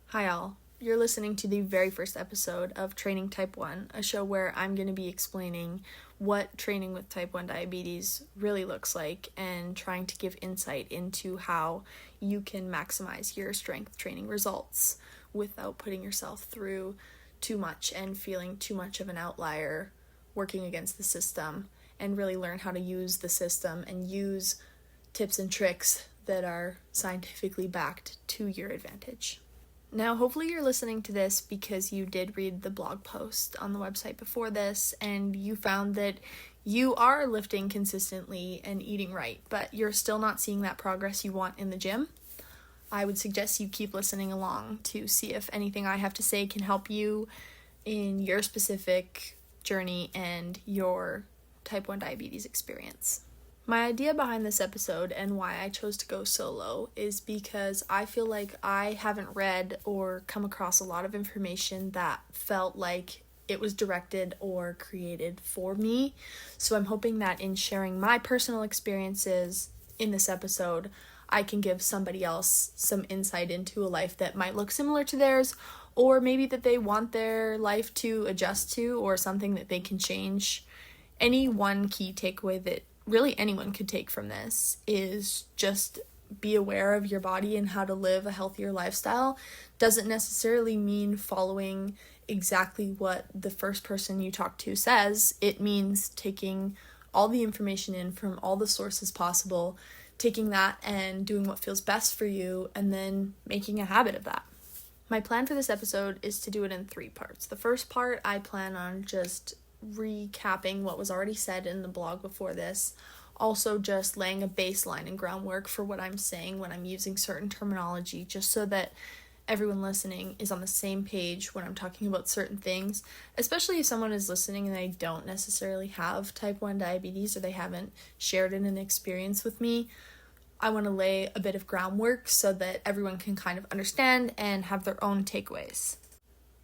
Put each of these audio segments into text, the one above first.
Hi all, you're listening to the very first episode of Training Type 1, a show where I'm going to be explaining what training with type 1 diabetes really looks like and trying to give insight into how you can maximize your strength training results without putting yourself through too much and feeling too much of an outlier working against the system, and really learn how to use the system and use tips and tricks that are scientifically backed to your advantage. Now, hopefully you're listening to this because you did read the blog post on the website before this and you found that you are lifting consistently and eating right, but you're still not seeing that progress you want in the gym. I would suggest you keep listening along to see if anything I have to say can help you in your specific journey and your type 1 diabetes experience. My idea behind this episode and why I chose to go solo is because I feel like I haven't read or come across a lot of information that felt like it was directed or created for me. So I'm hoping that in sharing my personal experiences in this episode, I can give somebody else some insight into a life that might look similar to theirs, or maybe that they want their life to adjust to, or something that they can change. Any one key takeaway that really anyone could take from this is just be aware of your body and how to live a healthier lifestyle. Doesn't necessarily mean following exactly what the first person you talk to says. It means taking all the information in from all the sources possible, taking that and doing what feels best for you, and then making a habit of that. My plan for this episode is to do it in 3 parts. The first part, I plan on just recapping what was already said in the blog before this, also just laying a baseline and groundwork for what I'm saying when I'm using certain terminology, just so that everyone listening is on the same page when I'm talking about certain things, especially if someone is listening and they don't necessarily have type 1 diabetes or they haven't shared in an experience with me. I want to lay a bit of groundwork so that everyone can kind of understand and have their own takeaways.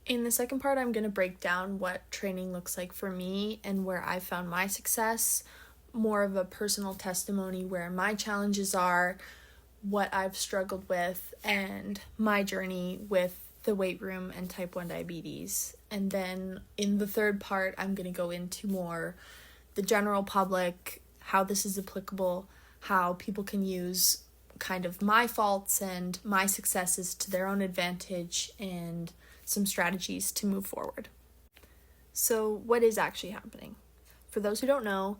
In the second part, I'm going to break down what training looks like for me and where I found my success, more of a personal testimony where my challenges are, what I've struggled with, and my journey with the weight room and type 1 diabetes. And then in the third part, I'm going to go into more the general public, how this is applicable, how people can use kind of my faults and my successes to their own advantage, and some strategies to move forward. So what is actually happening? For those who don't know,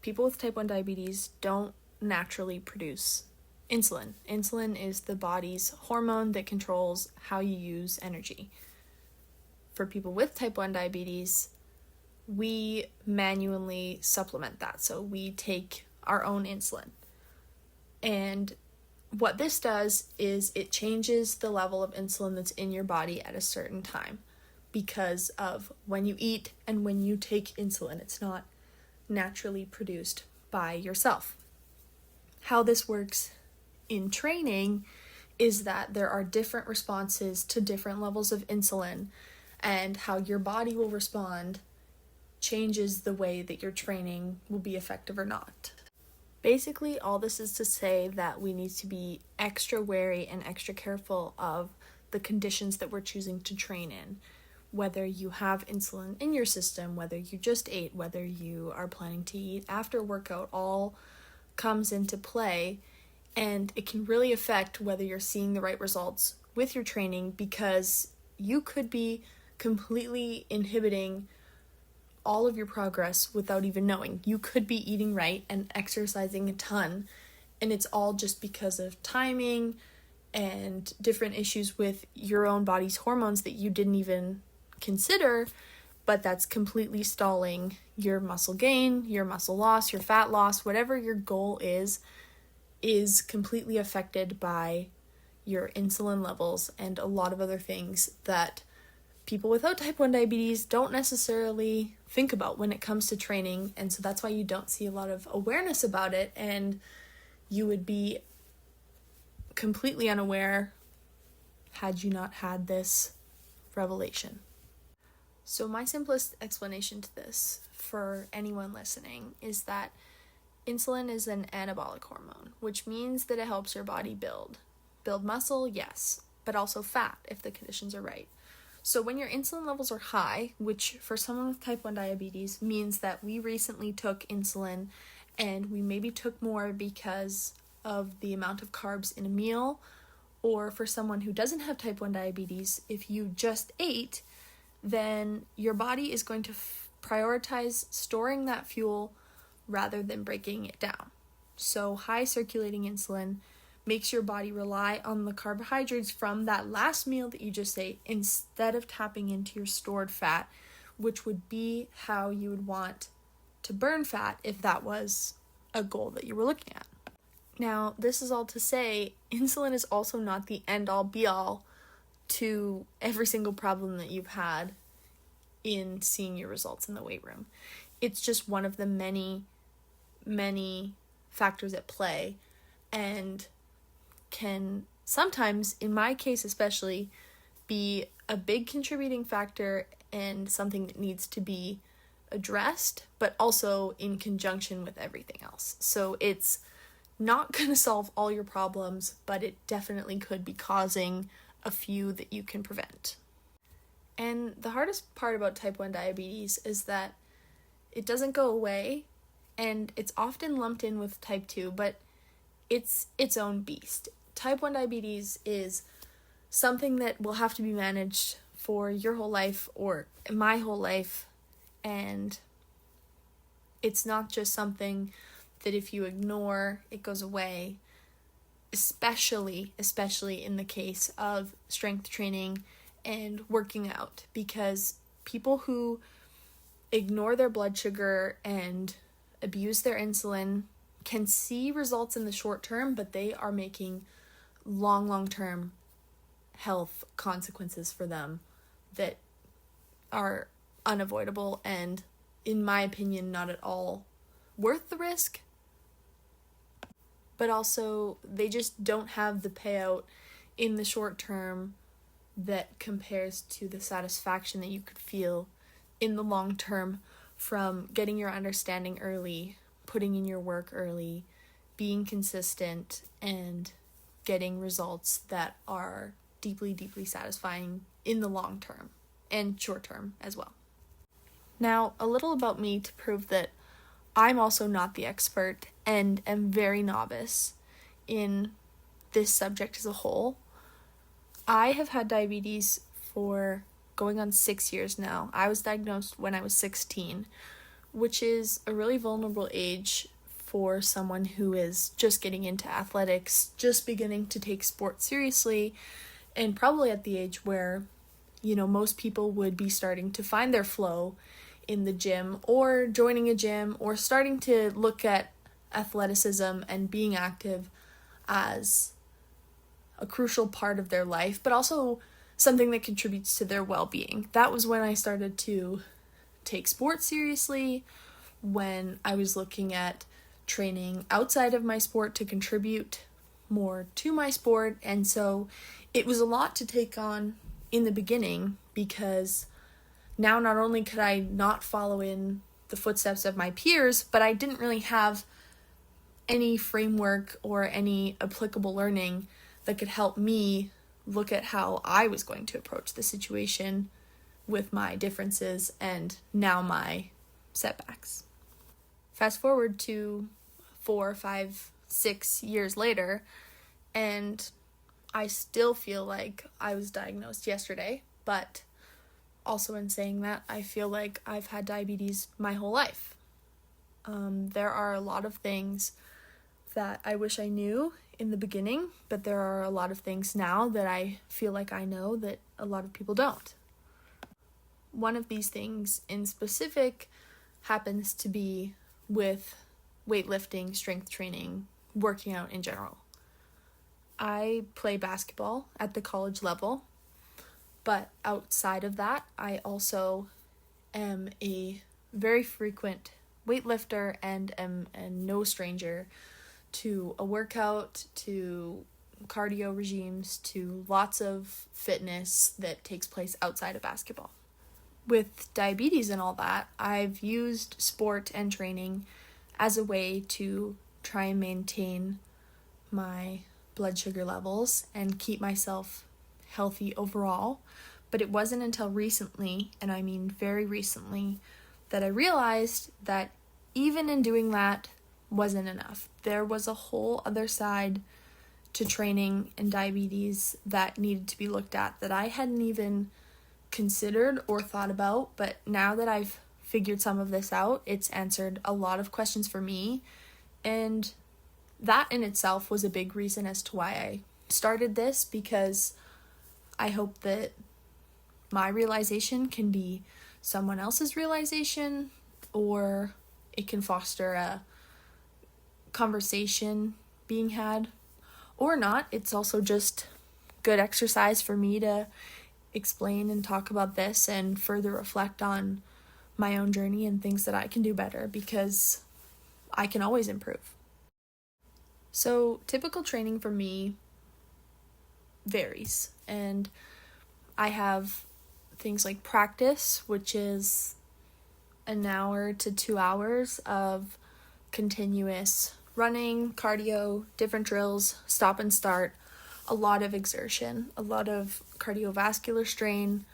people with type 1 diabetes don't naturally produce insulin. Insulin is the body's hormone that controls how you use energy. For people with type 1 diabetes, we manually supplement that. So we take our own insulin. And what this does is it changes the level of insulin that's in your body at a certain time because of when you eat and when you take insulin. It's not naturally produced by yourself. How this works in training is that there are different responses to different levels of insulin, and how your body will respond changes the way that your training will be effective or not. Basically, all this is to say that we need to be extra wary and extra careful of the conditions that we're choosing to train in. Whether you have insulin in your system, whether you just ate, whether you are planning to eat after workout, all comes into play, and it can really affect whether you're seeing the right results with your training, because you could be completely inhibiting all of your progress without even knowing. You could be eating right and exercising a ton, and it's all just because of timing and different issues with your own body's hormones that you didn't even consider, but that's completely stalling your muscle gain, your muscle loss, your fat loss, whatever your goal is completely affected by your insulin levels and a lot of other things that people without type 1 diabetes don't necessarily think about when it comes to training, and so that's why you don't see a lot of awareness about it, and you would be completely unaware had you not had this revelation. So my simplest explanation to this for anyone listening is that insulin is an anabolic hormone, which means that it helps your body build muscle, yes, but also fat if the conditions are right. So when your insulin levels are high, which for someone with type 1 diabetes means that we recently took insulin and we maybe took more because of the amount of carbs in a meal, or for someone who doesn't have type 1 diabetes, if you just ate, then your body is going to prioritize storing that fuel rather than breaking it down. So high circulating insulin makes your body rely on the carbohydrates from that last meal that you just ate instead of tapping into your stored fat, which would be how you would want to burn fat if that was a goal that you were looking at. Now, this is all to say, insulin is also not the end-all be-all to every single problem that you've had in seeing your results in the weight room. It's just one of the many, many factors at play, and can sometimes, in my case especially, be a big contributing factor and something that needs to be addressed, but also in conjunction with everything else. So it's not going to solve all your problems, but it definitely could be causing a few that you can prevent. And the hardest part about type 1 diabetes is that it doesn't go away, and it's often lumped in with type 2, but it's its own beast. Type 1 diabetes is something that will have to be managed for your whole life or my whole life, and it's not just something that if you ignore, it goes away, especially in the case of strength training and working out, because people who ignore their blood sugar and abuse their insulin can see results in the short term, but they are making long-term health consequences for them that are unavoidable and, in my opinion, not at all worth the risk. But also, they just don't have the payout in the short term that compares to the satisfaction that you could feel in the long term from getting your understanding early, putting in your work early, being consistent, and getting results that are deeply, deeply satisfying in the long term and short term as well. Now, a little about me to prove that I'm also not the expert and am very novice in this subject as a whole. I have had diabetes for going on 6 years now. I was diagnosed when I was 16, which is a really vulnerable age for someone who is just getting into athletics, just beginning to take sports seriously, and probably at the age where, most people would be starting to find their flow in the gym or joining a gym or starting to look at athleticism and being active as a crucial part of their life, but also something that contributes to their well-being. That was when I started to take sports seriously, when I was looking at training outside of my sport to contribute more to my sport, and so it was a lot to take on in the beginning, because now not only could I not follow in the footsteps of my peers, but I didn't really have any framework or any applicable learning that could help me look at how I was going to approach the situation with my differences and now my setbacks. Fast forward to 4, 5, 6 years later, and I still feel like I was diagnosed yesterday, but also in saying that, I feel like I've had diabetes my whole life. There are a lot of things that I wish I knew in the beginning, but there are a lot of things now that I feel like I know that a lot of people don't. One of these things in specific happens to be with weightlifting, strength training, working out in general. I play basketball at the college level, but outside of that, I also am a very frequent weightlifter and am no stranger to a workout, to cardio regimes, to lots of fitness that takes place outside of basketball. With diabetes and all that, I've used sport and training as a way to try and maintain my blood sugar levels and keep myself healthy overall. But it wasn't until recently, and I mean very recently, that I realized that even in doing that wasn't enough. There was a whole other side to training and diabetes that needed to be looked at that I hadn't even considered or thought about. But now that I've figured some of this out, it's answered a lot of questions for me. And that in itself was a big reason as to why I started this, because I hope that my realization can be someone else's realization, or it can foster a conversation being had, or not. It's also just good exercise for me to explain and talk about this and further reflect on my own journey and things that I can do better, because I can always improve. So typical training for me varies, and I have things like practice, which is an hour to 2 hours of continuous running, cardio, different drills, stop and start, a lot of exertion, a lot of cardiovascular strain,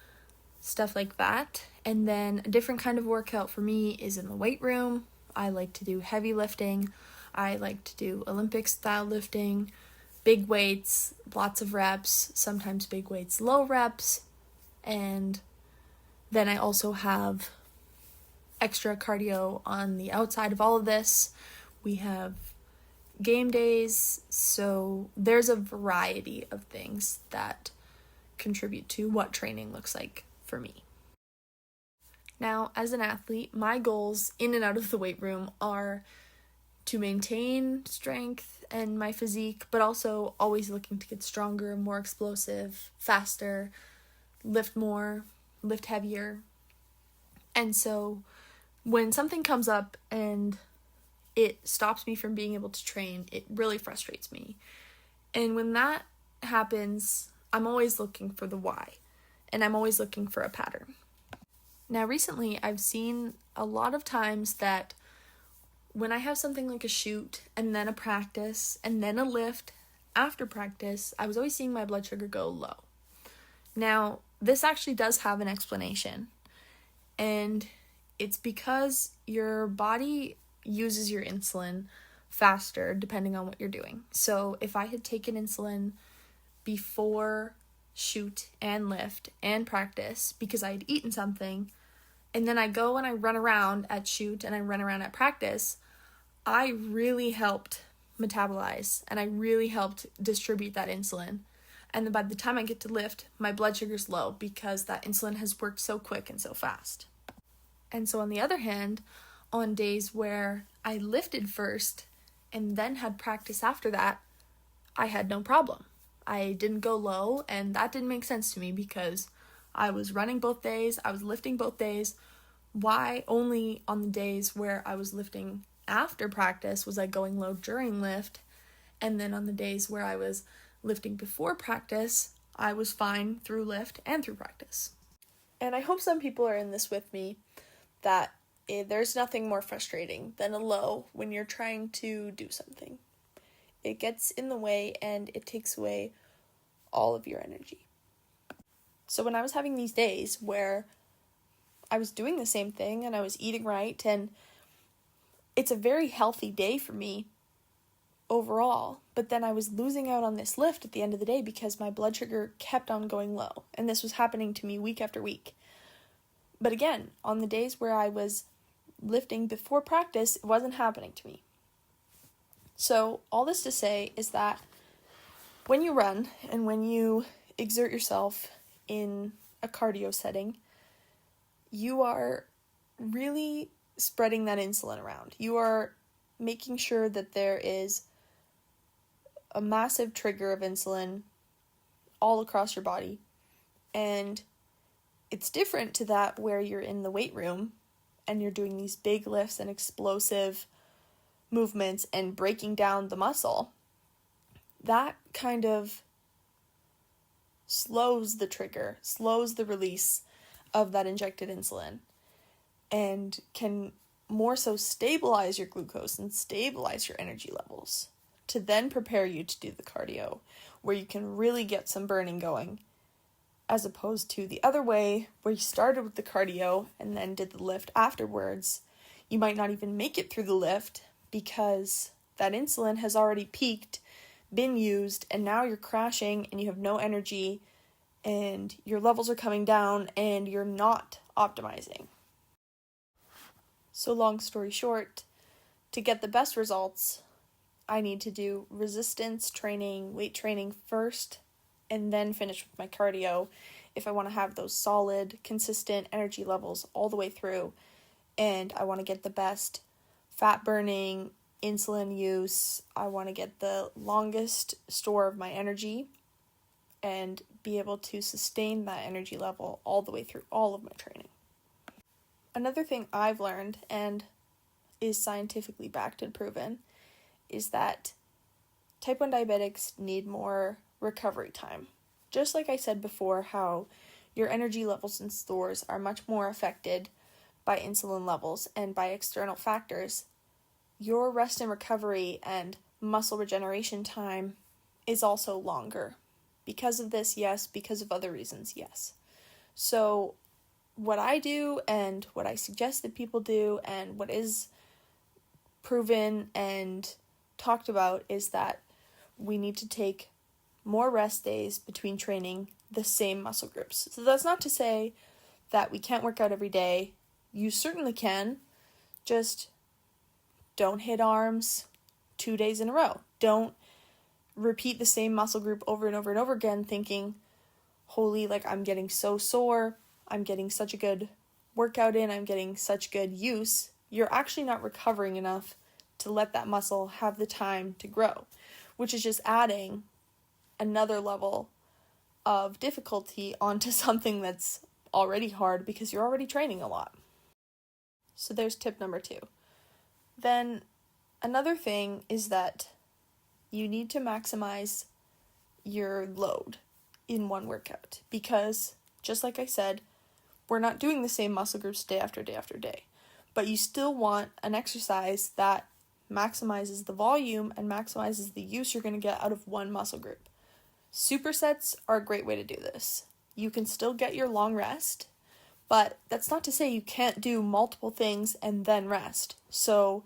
stuff like that. And then a different kind of workout for me is in the weight room. I like to do heavy lifting. I like to do Olympic style lifting, big weights, lots of reps, sometimes big weights, low reps. And then I also have extra cardio on the outside of all of this. We have game days, so there's a variety of things that contribute to what training looks like for me. Now, as an athlete, my goals in and out of the weight room are to maintain strength and my physique, but also always looking to get stronger, more explosive, faster, lift more, lift heavier. And so when something comes up and it stops me from being able to train, it really frustrates me. And when that happens, I'm always looking for the why, and I'm always looking for a pattern. Now, recently, I've seen a lot of times that when I have something like a shoot and then a practice and then a lift after practice, I was always seeing my blood sugar go low. Now, this actually does have an explanation, and it's because your body uses your insulin faster depending on what you're doing. So if I had taken insulin before shoot and lift and practice because I had eaten something, and then I go and I run around at shoot and I run around at practice, I really helped metabolize and I really helped distribute that insulin. And then by the time I get to lift, my blood sugar's low because that insulin has worked so quick and so fast. And so on the other hand, on days where I lifted first and then had practice after that, I had no problem. I didn't go low, and that didn't make sense to me because I was running both days, I was lifting both days. Why only on the days where I was lifting after practice was I going low during lift, and then on the days where I was lifting before practice, I was fine through lift and through practice. And I hope some people are in this with me, that there's nothing more frustrating than a low when you're trying to do something. It gets in the way and it takes away all of your energy. So when I was having these days where I was doing the same thing and I was eating right, and it's a very healthy day for me overall, but then I was losing out on this lift at the end of the day because my blood sugar kept on going low, and this was happening to me week after week. But again, on the days where I was lifting before practice, it wasn't happening to me. So all this to say is that when you run and when you exert yourself in a cardio setting, you are really spreading that insulin around. You are making sure that there is a massive trigger of insulin all across your body. And it's different to that where you're in the weight room and you're doing these big lifts and explosive movements and breaking down the muscle. That kind of slows the trigger, slows the release of that injected insulin, and can more so stabilize your glucose and stabilize your energy levels to then prepare you to do the cardio, where you can really get some burning going as opposed to the other way where you started with the cardio and then did the lift afterwards. You might not even make it through the lift because that insulin has already peaked, been used, and now you're crashing and you have no energy and your levels are coming down and you're not optimizing. So long story short, to get the best results, I need to do resistance training, weight training first, and then finish with my cardio if I want to have those solid, consistent energy levels all the way through, and I want to get the best fat burning, insulin use. I want to get the longest store of my energy and be able to sustain that energy level all the way through all of my training. Another thing I've learned, and is scientifically backed and proven, is that type 1 diabetics need more recovery time. Just like I said before, how your energy levels and stores are much more affected by insulin levels and by external factors, your rest and recovery and muscle regeneration time is also longer. Because of this, yes. Because of other reasons, yes. So what I do and what I suggest that people do and what is proven and talked about is that we need to take more rest days between training the same muscle groups. So that's not to say that we can't work out every day. You certainly can. Just don't hit arms 2 days in a row. Don't repeat the same muscle group over and over and over again thinking, holy, like I'm getting so sore, I'm getting such a good workout in, I'm getting such good use. You're actually not recovering enough to let that muscle have the time to grow, which is just adding another level of difficulty onto something that's already hard because you're already training a lot. So there's tip number 2. Then another thing is that you need to maximize your load in one workout because, just like I said, we're not doing the same muscle groups day after day after day, but you still want an exercise that maximizes the volume and maximizes the use you're going to get out of one muscle group. Supersets are a great way to do this. You can still get your long rest, but that's not to say you can't do multiple things and then rest. So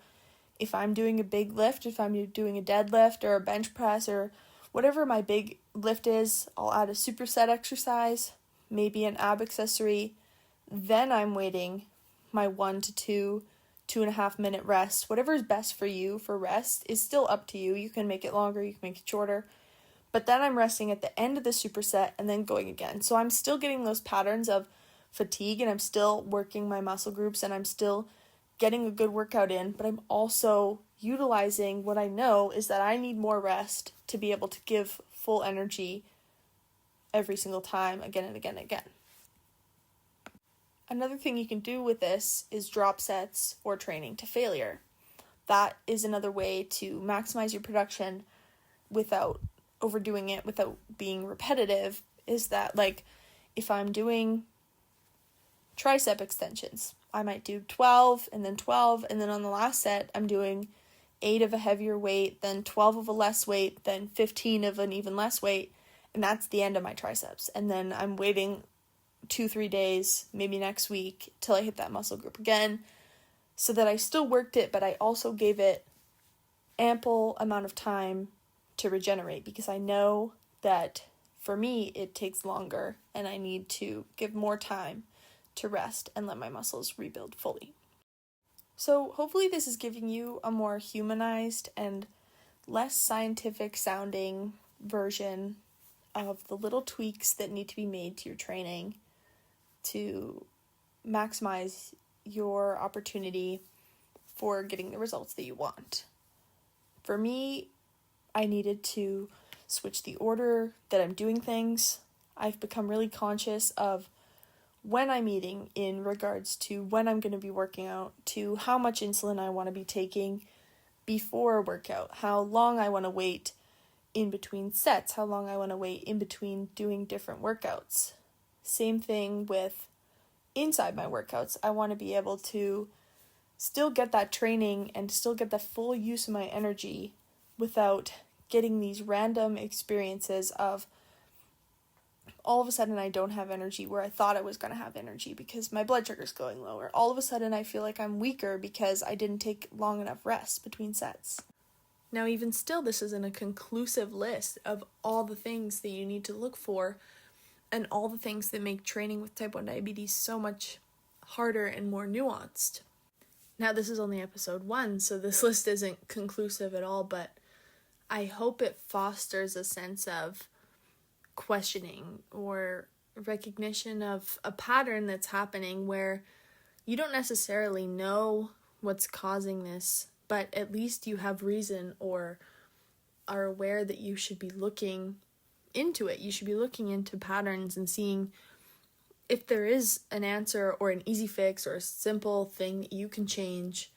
if I'm doing a big lift, if I'm doing a deadlift or a bench press or whatever my big lift is, I'll add a superset exercise, maybe an ab accessory. Then I'm waiting my 1 to 2, 2.5 minute rest. Whatever is best for you for rest is still up to you. You can make it longer, you can make it shorter. But then I'm resting at the end of the superset and then going again. So I'm still getting those patterns of fatigue and I'm still working my muscle groups and I'm still getting a good workout in, but I'm also utilizing what I know is that I need more rest to be able to give full energy every single time, again and again and again. Another thing you can do with this is drop sets or training to failure. That is another way to maximize your production without overdoing it, without being repetitive, is that like if I'm doing tricep extensions, I might do 12 and then 12, and then on the last set I'm doing 8 of a heavier weight, then 12 of a less weight, then 15 of an even less weight, and that's the end of my triceps. And then I'm waiting 2-3 days, maybe next week, till I hit that muscle group again, so that I still worked it, but I also gave it ample amount of time to regenerate, because I know that for me it takes longer and I need to give more time to rest and let my muscles rebuild fully. So hopefully this is giving you a more humanized and less scientific sounding version of the little tweaks that need to be made to your training to maximize your opportunity for getting the results that you want. For me, I needed to switch the order that I'm doing things. I've become really conscious of when I'm eating in regards to when I'm going to be working out, to how much insulin I want to be taking before a workout, how long I want to wait in between sets, how long I want to wait in between doing different workouts. Same thing with inside my workouts. I want to be able to still get that training and still get the full use of my energy without getting these random experiences of all of a sudden I don't have energy where I thought I was going to have energy because my blood sugar's going lower. All of a sudden I feel like I'm weaker because I didn't take long enough rest between sets. Now, even still, this isn't a conclusive list of all the things that you need to look for and all the things that make training with type 1 diabetes so much harder and more nuanced. Now, this is only episode 1, so this list isn't conclusive at all, but I hope it fosters a sense of questioning or recognition of a pattern that's happening where you don't necessarily know what's causing this, but at least you have reason or are aware that you should be looking into it. You should be looking into patterns and seeing if there is an answer or an easy fix or a simple thing that you can change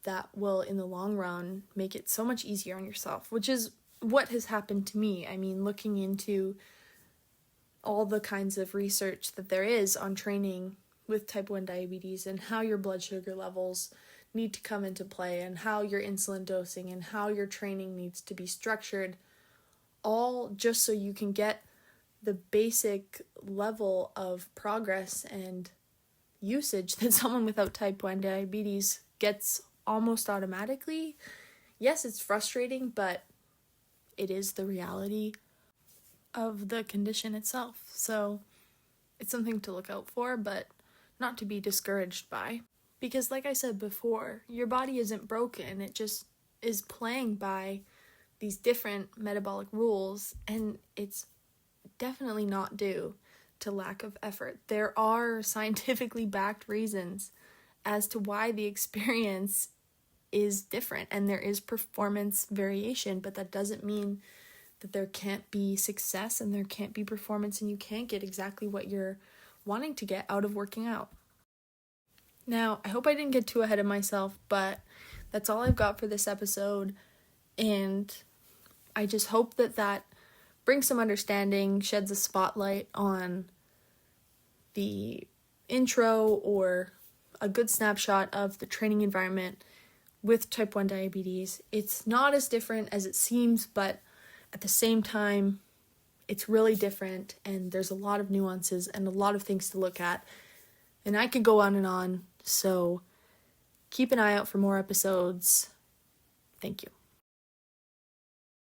that will, in the long run, make it so much easier on yourself, which is what has happened to me. I mean, looking into all the kinds of research that there is on training with type 1 diabetes and how your blood sugar levels need to come into play and how your insulin dosing and how your training needs to be structured, all just so you can get the basic level of progress and usage that someone without type 1 diabetes gets almost automatically. Yes, it's frustrating, but it is the reality of the condition itself. So it's something to look out for, but not to be discouraged by. Because like I said before, your body isn't broken. It just is playing by these different metabolic rules, and it's definitely not due to lack of effort. There are scientifically backed reasons as to why the experience is different, and there is performance variation, but that doesn't mean that there can't be success and there can't be performance and you can't get exactly what you're wanting to get out of working out. Now, I hope I didn't get too ahead of myself, but that's all I've got for this episode, and I just hope that brings some understanding, sheds a spotlight on the intro or a good snapshot of the training environment with type 1 diabetes. It's not as different as it seems, but at the same time, it's really different, and there's a lot of nuances and a lot of things to look at. And I could go on and on, so keep an eye out for more episodes. Thank you.